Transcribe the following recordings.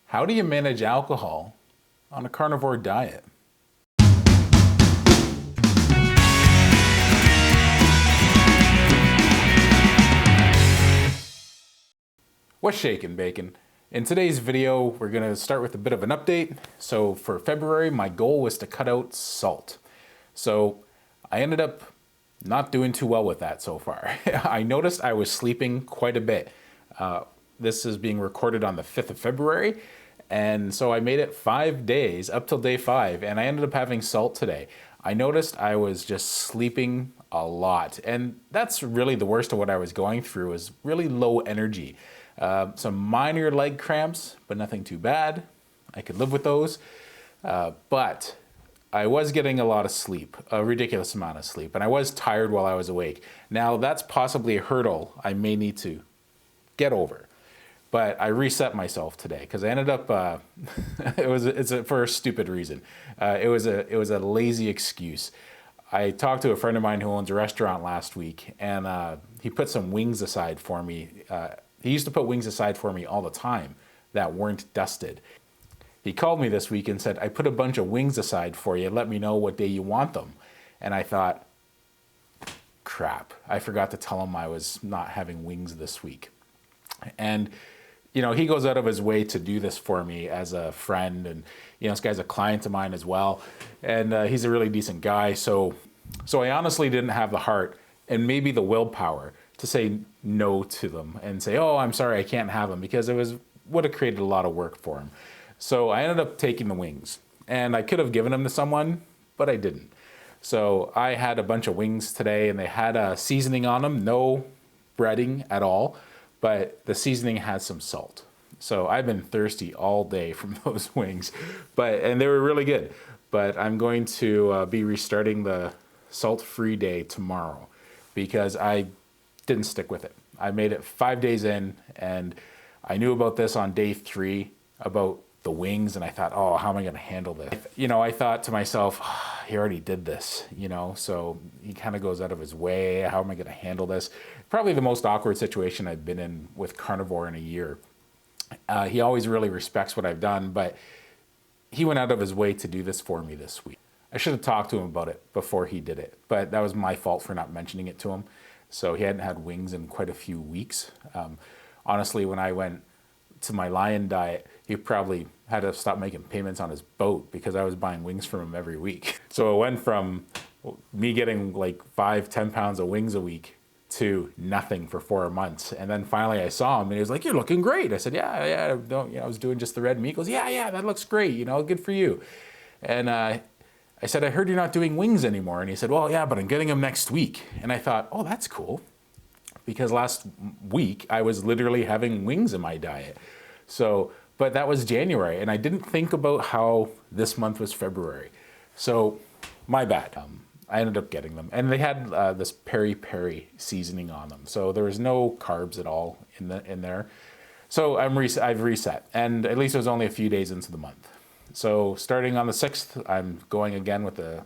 How do you manage alcohol on a carnivore diet? What's shaking, bacon? In today's video, we're gonna start with a bit of an update. So for February, my goal was to cut out salt. So I ended up not doing too well with that so far. I noticed I was sleeping quite a bit. This is being recorded on the 5th of February. And so I made it 5 days up till day 5, and I ended up having salt today. I noticed I was just sleeping a lot, and that's really the worst of what I was going through, is really low energy. Some minor leg cramps, but nothing too bad. I could live with those. But I was getting a lot of sleep, a ridiculous amount of sleep, and I was tired while I was awake. Now that's possibly a hurdle I may need to get over. But I reset myself today because I ended up, it's for a stupid reason. It was a lazy excuse. I talked to a friend of mine who owns a restaurant last week, and he put some wings aside for me. He used to put wings aside for me all the time that weren't dusted. He called me this week and said, I put a bunch of wings aside for you. Let me know what day you want them. And I thought, crap, I forgot to tell him I was not having wings this week. And you know, he goes out of his way to do this for me as a friend, and you know, this guy's a client of mine as well, and he's a really decent guy. So I honestly didn't have the heart and maybe the willpower to say no to them and say, oh, I'm sorry, I can't have them, because would have created a lot of work for him. So I ended up taking the wings, and I could have given them to someone, but I didn't. So I had a bunch of wings today, and they had a seasoning on them, no breading at all. But the seasoning had some salt. So I've been thirsty all day from those wings, and they were really good. But I'm going to be restarting the salt-free day tomorrow because I didn't stick with it. I made it 5 days in, and I knew about this on day 3, about the wings, and I thought, oh, how am I gonna handle this? You know, I thought to myself, oh, he already did this, you know, so he kind of goes out of his way. How am I gonna handle this? Probably the most awkward situation I've been in with Carnivore in a year. He always really respects what I've done, but he went out of his way to do this for me this week. I should have talked to him about it before he did it, but that was my fault for not mentioning it to him. So he hadn't had wings in quite a few weeks. Honestly, when I went to my lion diet, he probably had to stop making payments on his boat because I was buying wings from him every week. So it went from me getting like 5-10 pounds of wings a week to nothing for 4 months. And then finally I saw him and he was like, you're looking great. I said, yeah, I was doing just the red meat. He goes, yeah, that looks great, you know, good for you. And I said, I heard you're not doing wings anymore. And he said, well, yeah, but I'm getting them next week. And I thought, oh, that's cool. Because last week I was literally having wings in my diet. So, but that was January, and I didn't think about how this month was February. So, my bad. I ended up getting them, and they had this peri-peri seasoning on them, so there was no carbs at all in there. So I've reset, and at least it was only a few days into the month. So starting on the 6th, I'm going again with the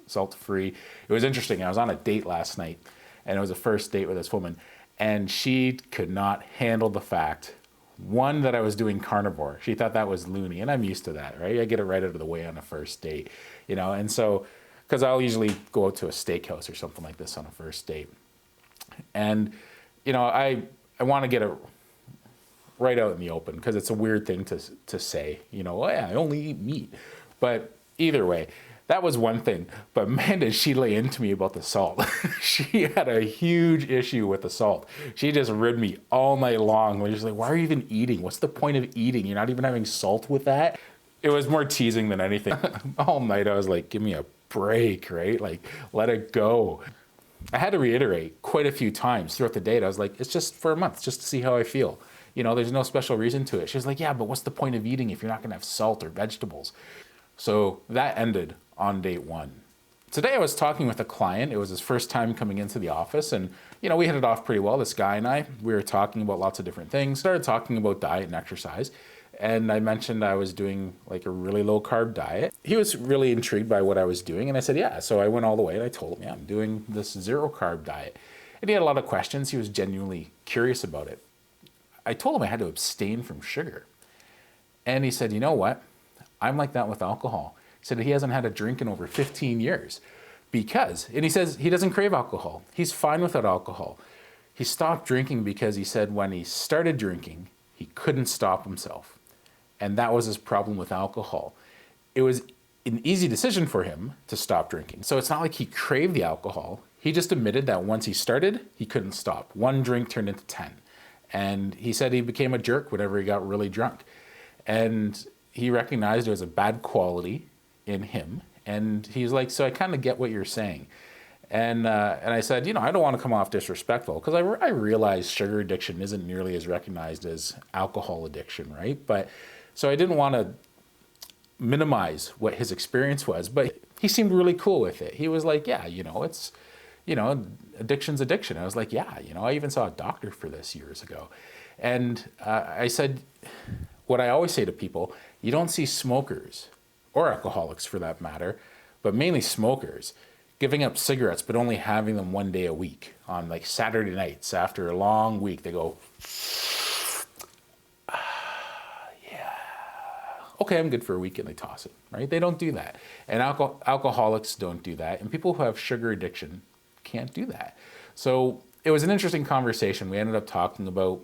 salt-free. It was interesting. I was on a date last night, and it was a first date with this woman, and she could not handle the fact, one, that I was doing carnivore. She thought that was loony, and I'm used to that, right? I get it right out of the way on a first date, you know, and so, because I'll usually go out to a steakhouse or something like this on a first date. And, you know, I want to get it right out in the open because it's a weird thing to say, you know, oh, yeah, I only eat meat. But either way, that was one thing, but man, did she lay into me about the salt. She had a huge issue with the salt. She just ribbed me all night long. We're just like, why are you even eating? What's the point of eating? You're not even having salt with that? It was more teasing than anything. All night I was like, give me a break, right? Like, let it go. I had to reiterate quite a few times throughout the date. I was like, it's just for a month, just to see how I feel. You know, there's no special reason to it. She was like, yeah, but what's the point of eating if you're not gonna have salt or vegetables? So that ended on day 1. Today I was talking with a client. It was his first time coming into the office, and you know, we hit it off pretty well, this guy and I. We were talking about lots of different things, started talking about diet and exercise, and I mentioned I was doing like a really low carb diet. He was really intrigued by what I was doing, and I said, yeah. So I went all the way and I told him, yeah, I'm doing this zero carb diet. And he had a lot of questions. He was genuinely curious about it. I told him I had to abstain from sugar. And he said, you know what? I'm like that with alcohol. He said he hasn't had a drink in over 15 years because, and he says he doesn't crave alcohol. He's fine without alcohol. He stopped drinking because he said when he started drinking, he couldn't stop himself. And that was his problem with alcohol. It was an easy decision for him to stop drinking. So it's not like he craved the alcohol. He just admitted that once he started, he couldn't stop. One drink turned into 10. And he said he became a jerk whenever he got really drunk. And he recognized it was a bad quality in him. And he's like, so I kind of get what you're saying. And I said, I don't want to come off disrespectful because I realize sugar addiction isn't nearly as recognized as alcohol addiction, right? But so I didn't want to minimize what his experience was, but he seemed really cool with it. He was like, yeah, it's, addiction's addiction. I was like, yeah, I even saw a doctor for this years ago. And I said, what I always say to people, you don't see smokers or alcoholics for that matter, but mainly smokers giving up cigarettes, but only having them one day a week on like Saturday nights after a long week. They go, yeah, okay, I'm good for a week, and they toss it, right? They don't do that. And alcoholics don't do that. And people who have sugar addiction can't do that. So it was an interesting conversation. We ended up talking about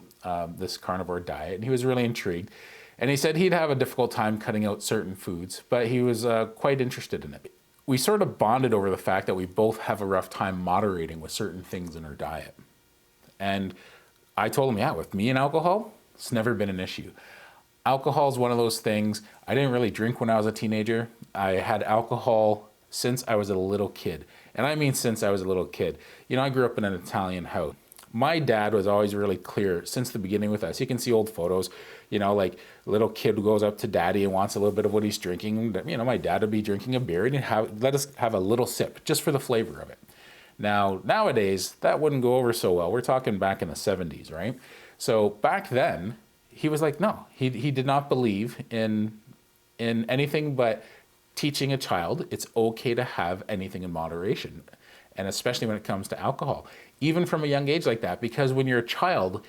this carnivore diet, and he was really intrigued. And he said he'd have a difficult time cutting out certain foods, but he was quite interested in it. We sort of bonded over the fact that we both have a rough time moderating with certain things in our diet. And I told him, yeah, with me and alcohol, it's never been an issue. Alcohol is one of those things. I didn't really drink when I was a teenager. I had alcohol since I was a little kid. And I mean since I was a little kid. I grew up in an Italian house. My dad was always really clear since the beginning with us. You can see old photos, like a little kid who goes up to daddy and wants a little bit of what he's drinking. My dad would be drinking a beer and let us have a little sip just for the flavor of it. Now, nowadays, that wouldn't go over so well. We're talking back in the 70s, right? So back then, he was like, no, he did not believe in anything but teaching a child it's okay to have anything in moderation. And especially when it comes to alcohol, even from a young age like that, because when you're a child,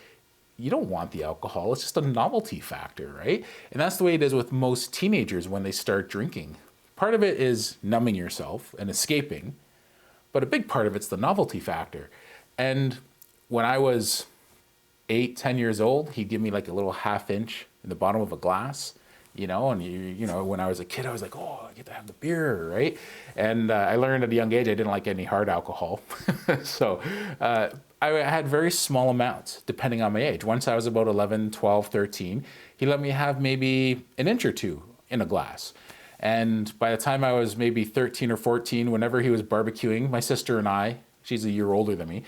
you don't want the alcohol. It's just a novelty factor, right? And that's the way it is with most teenagers when they start drinking. Part of it is numbing yourself and escaping, but a big part of it's the novelty factor. And when I was 8, 10 years old, he'd give me like a little half-inch in the bottom of a glass, and when I was a kid, I was like, oh, I get to have the beer, right? And I learned at a young age I didn't like any hard alcohol. So I had very small amounts depending on my age. Once I was about 11, 12, 13, he let me have maybe an inch or two in a glass. And by the time I was maybe 13 or 14, whenever he was barbecuing, my sister and I, she's a year older than me,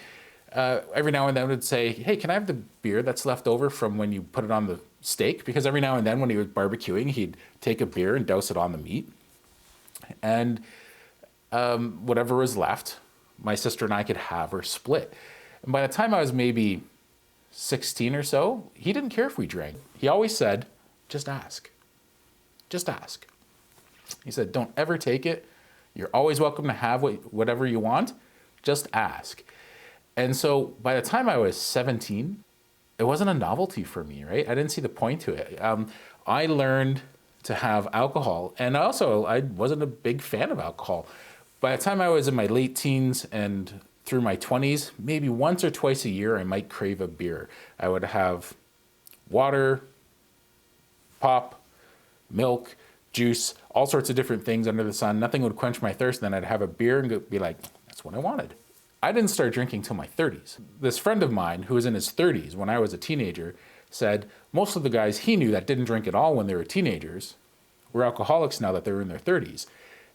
every now and then would say, hey, can I have the beer that's left over from when you put it on the steak? Because every now and then when he was barbecuing, he'd take a beer and douse it on the meat. And whatever was left, my sister and I could have or split. And by the time I was maybe 16 or so, he didn't care if we drank. He always said, just ask. Just ask. He said, don't ever take it. You're always welcome to have whatever you want. Just ask. And so by the time I was 17, it wasn't a novelty for me, right? I didn't see the point to it. I learned to have alcohol, and also I wasn't a big fan of alcohol. By the time I was in my late teens and through my 20s, maybe once or twice a year, I might crave a beer. I would have water, pop, milk, juice, all sorts of different things under the sun. Nothing would quench my thirst. Then I'd have a beer and be like, that's what I wanted. I didn't start drinking till my 30s. This friend of mine who was in his 30s when I was a teenager said most of the guys he knew that didn't drink at all when they were teenagers were alcoholics now that they were in their 30s.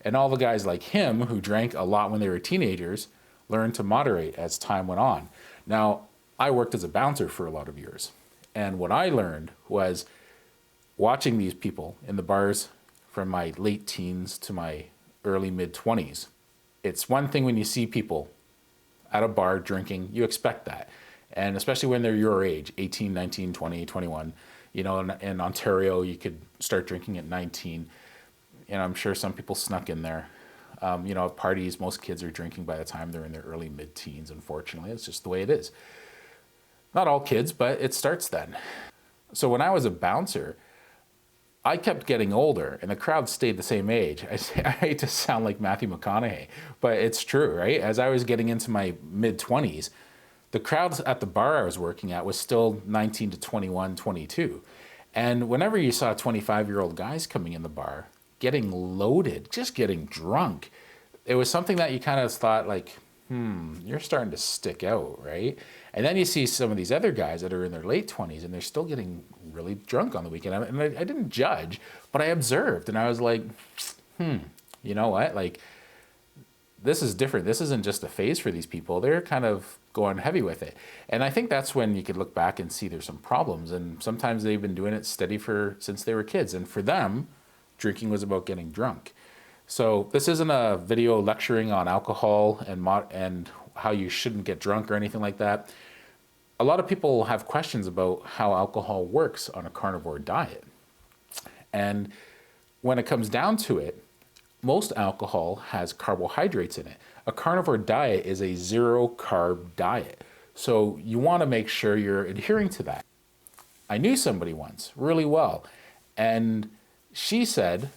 And all the guys like him who drank a lot when they were teenagers learned to moderate as time went on. Now, I worked as a bouncer for a lot of years. And what I learned was watching these people in the bars from my late teens to my early mid-20s. It's one thing when you see people at a bar drinking, you expect that. And especially when they're your age, 18, 19, 20, 21. In Ontario, you could start drinking at 19. I'm sure some people snuck in there. At parties, most kids are drinking by the time they're in their early mid-teens, unfortunately. It's just the way it is. Not all kids, but it starts then. So when I was a bouncer, I kept getting older and the crowd stayed the same age. I hate to sound like Matthew McConaughey, but it's true, right? As I was getting into my mid 20s, the crowds at the bar I was working at was still 19 to 21, 22. And whenever you saw 25-year-old guys coming in the bar, getting loaded, just getting drunk, it was something that you kind of thought like, you're starting to stick out, right? And then you see some of these other guys that are in their late 20s and they're still getting really drunk on the weekend. And I didn't judge, but I observed and I was like, you know what? Like, this is different. This isn't just a phase for these people. They're kind of going heavy with it. And I think that's when you could look back and see there's some problems. And sometimes they've been doing it steady since they were kids. And for them, drinking was about getting drunk. So this isn't a video lecturing on alcohol and how you shouldn't get drunk or anything like that. A lot of people have questions about how alcohol works on a carnivore diet. And when it comes down to it, most alcohol has carbohydrates in it. A carnivore diet is a zero-carb diet. So you want to make sure you're adhering to that. I knew somebody once really well, and she said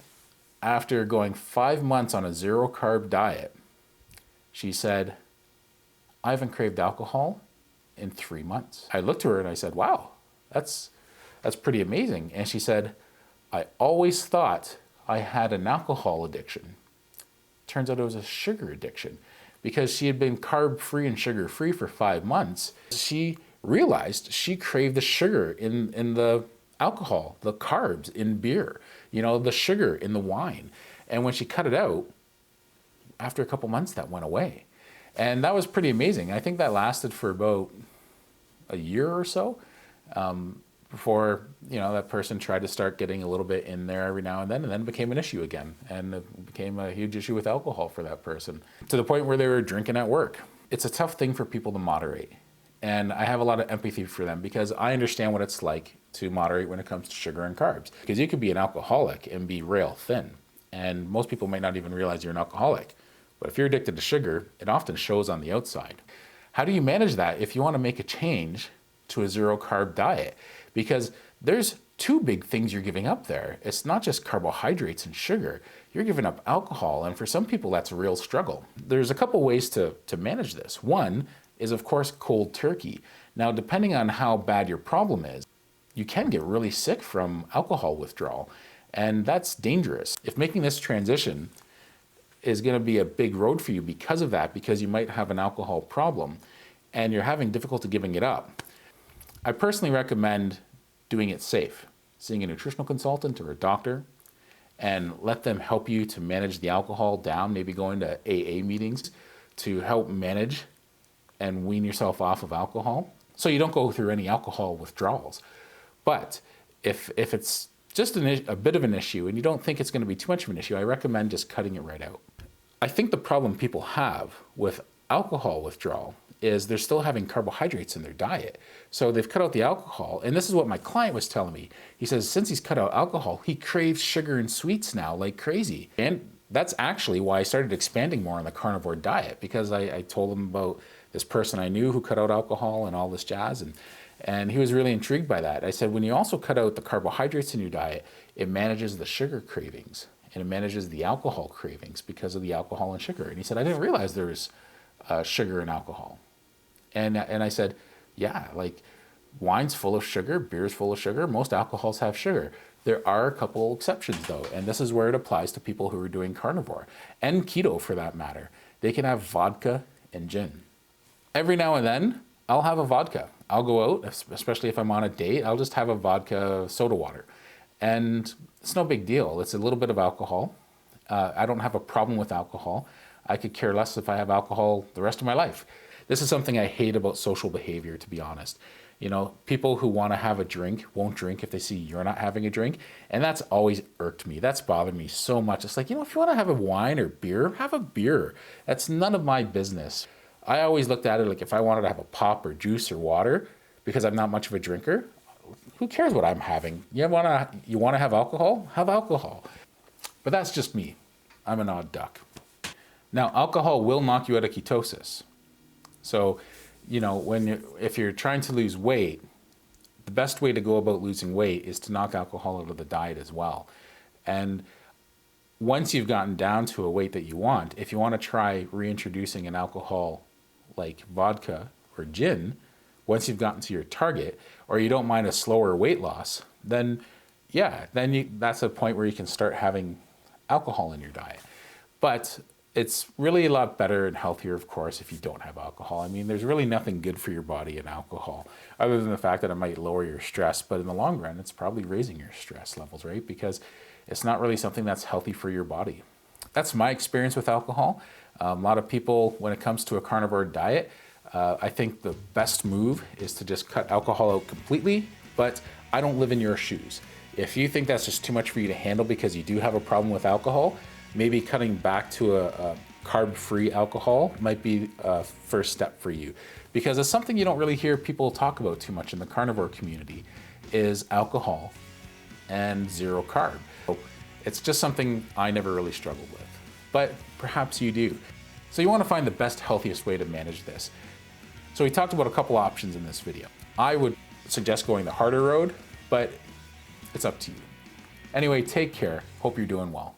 after going 5 months on a zero-carb diet, she said, I haven't craved alcohol in 3 months. I looked at her and I said, wow, that's pretty amazing. And she said, I always thought I had an alcohol addiction. Turns out it was a sugar addiction. Because she had been carb-free and sugar-free for 5 months, she realized she craved the sugar in the alcohol, the carbs in beer, the sugar in the wine. And when she cut it out, after a couple months, that went away. And that was pretty amazing. I think that lasted for about a year or so before, that person tried to start getting a little bit in there every now and then it became an issue again. And it became a huge issue with alcohol for that person, to the point where they were drinking at work. It's a tough thing for people to moderate. And I have a lot of empathy for them because I understand what it's like to moderate when it comes to sugar and carbs. Because you could be an alcoholic and be rail thin. And most people might not even realize you're an alcoholic. But if you're addicted to sugar, it often shows on the outside. How do you manage that if you want to make a change to a zero-carb diet? Because there's two big things you're giving up there. It's not just carbohydrates and sugar. You're giving up alcohol, and for some people, that's a real struggle. There's a couple ways to manage this. One is, of course, cold turkey. Now, depending on how bad your problem is, you can get really sick from alcohol withdrawal, and that's dangerous. If making this transition is going to be a big road for you because of that, because you might have an alcohol problem and you're having difficulty giving it up, I personally recommend doing it safe, seeing a nutritional consultant or a doctor, and let them help you to manage the alcohol down, maybe going to AA meetings to help manage and wean yourself off of alcohol so you don't go through any alcohol withdrawals. But if it's just a bit of an issue and you don't think it's going to be too much of an issue, I recommend just cutting it right out. I think the problem people have with alcohol withdrawal is they're still having carbohydrates in their diet. So they've cut out the alcohol. And this is what my client was telling me. He says, since he's cut out alcohol, he craves sugar and sweets now like crazy. And that's actually why I started expanding more on the carnivore diet, because I told him about this person I knew who cut out alcohol and all this jazz. And he was really intrigued by that. I said, when you also cut out the carbohydrates in your diet, it manages the sugar cravings and it manages the alcohol cravings because of the alcohol and sugar. And he said, I didn't realize there was sugar in alcohol. And I said, yeah, like wine's full of sugar, beer's full of sugar, most alcohols have sugar. There are a couple exceptions though, and this is where it applies to people who are doing carnivore and keto for that matter. They can have vodka and gin. Every now and then, I'll have a vodka. I'll go out, especially if I'm on a date, I'll just have a vodka soda water. And it's no big deal. It's a little bit of alcohol. I don't have a problem with alcohol. I could care less if I have alcohol the rest of my life. This is something I hate about social behavior, to be honest. People who want to have a drink won't drink if they see you're not having a drink. And that's always irked me. That's bothered me so much. It's like, if you want to have a wine or beer, have a beer. That's none of my business. I always looked at it like if I wanted to have a pop or juice or water, because I'm not much of a drinker, who cares what I'm having? You want to have alcohol? Have alcohol. But that's just me. I'm an odd duck. Now, alcohol will knock you out of ketosis. So, if you're trying to lose weight, the best way to go about losing weight is to knock alcohol out of the diet as well. And once you've gotten down to a weight that you want, if you want to try reintroducing an alcohol like vodka or gin, once you've gotten to your target, or you don't mind a slower weight loss, then yeah, that's a point where you can start having alcohol in your diet. But it's really a lot better and healthier, of course, if you don't have alcohol. I mean, there's really nothing good for your body in alcohol, other than the fact that it might lower your stress, but in the long run, it's probably raising your stress levels, right? Because it's not really something that's healthy for your body. That's my experience with alcohol. A lot of people, when it comes to a carnivore diet, I think the best move is to just cut alcohol out completely, but I don't live in your shoes. If you think that's just too much for you to handle because you do have a problem with alcohol, maybe cutting back to a carb-free alcohol might be a first step for you. Because it's something you don't really hear people talk about too much in the carnivore community, is alcohol and zero carb. So it's just something I never really struggled with, but perhaps you do. So you want to find the best, healthiest way to manage this. So we talked about a couple options in this video. I would suggest going the harder road, but it's up to you. Anyway, take care. Hope you're doing well.